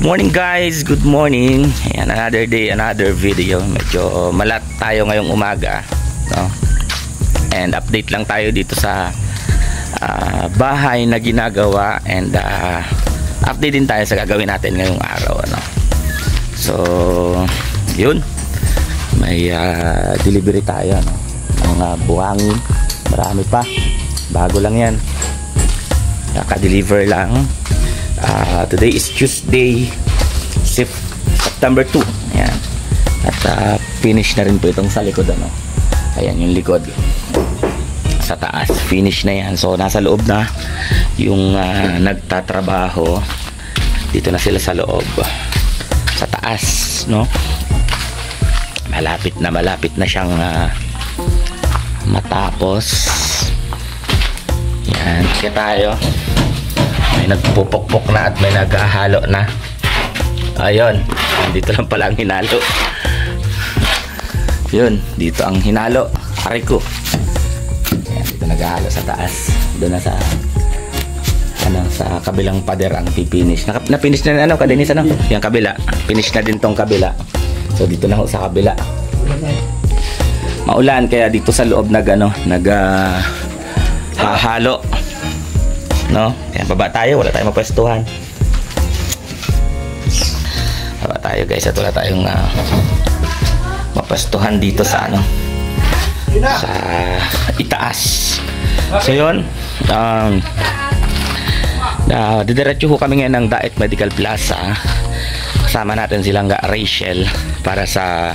morning guys, good morning. Ayan, another day, another video. Medyo malat tayo ngayong umaga, no? And update lang tayo dito sa bahay na ginagawa. And update din tayo sa gagawin natin ngayong araw, no? So yun, may delivery tayo, no? Mga buhangin, marami pa, bago lang yan, naka-deliver lang. Today is Tuesday, September 2. Ayan. At finish na rin po itong sa likod, ano? Ayan yung likod sa taas, finish na yan. So nasa loob na yung nagtatrabaho. Dito na sila sa loob, sa taas, no? Malapit na siyang matapos. Yan, kaya tayo may nagpupukpok na at may naghahalo na. Ayun, dito lang pala ang hinalo. Yun, dito ang hinalo, hariko. Ayan, dito naghahalo sa taas. Doon na sa sa kabilang pader ang pipinish. Na-finish na ano, kadinis, ano? Yung kabila, finish na din tong kabila. So dito na ho sa kabila. Maulan kaya dito sa loob halo, no? Ayan, baba tayo, wala tayong mapwestuhan. Baba tayo guys, at wala tayong mapwestuhan dito sa sa itaas. So yun, didiretso ho kami ngayon ng Daet Medical Plaza. Kasama natin silang Rachel para sa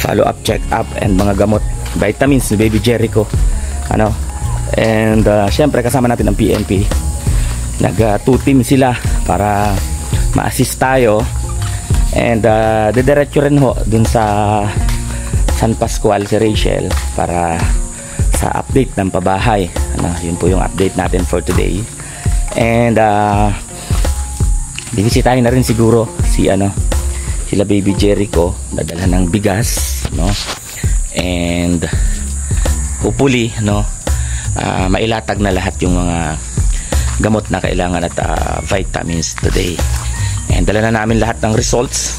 follow-up, check-up and mga gamot, vitamins ni Baby Jericho, ano. And syempre kasama natin ang PNP. Nag-2 team sila para ma-assist tayo. And didiretso rin ho dun sa San Pascual si Rachel para sa update ng pabahay, ano. Yun po yung update natin for today. And bibisitahin na rin siguro sila Baby Jericho, dadalhan ng bigas, no? And hopefully, no, mailatag na lahat yung mga gamot na kailangan at vitamins today. And dala na namin lahat ng results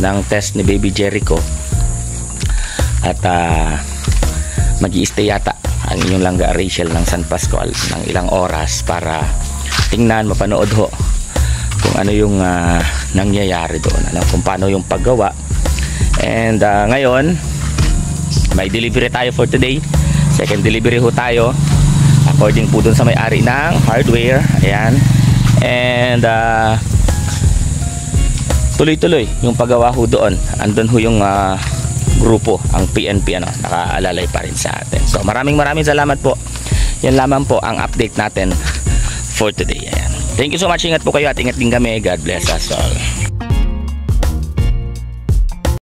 ng test ni Baby Jericho. At mag-i-stay yata ang inyong langga Rachel ng San Pascual ng ilang oras para tingnan, mapanood ho kung ano yung nangyayari doon, ano, kung paano yung paggawa. And ngayon may delivery tayo for today. Second delivery ho tayo according po dun sa may-ari ng hardware. Ayan. And tuloy-tuloy yung paggawa ho doon. Andun ho yung grupo, ang PNP, ano, nakaalalay pa rin sa atin. So maraming salamat po. Yan lamang po ang update natin for today. Ayan. Thank you so much. Ingat po kayo at ingat din kami. God bless us all.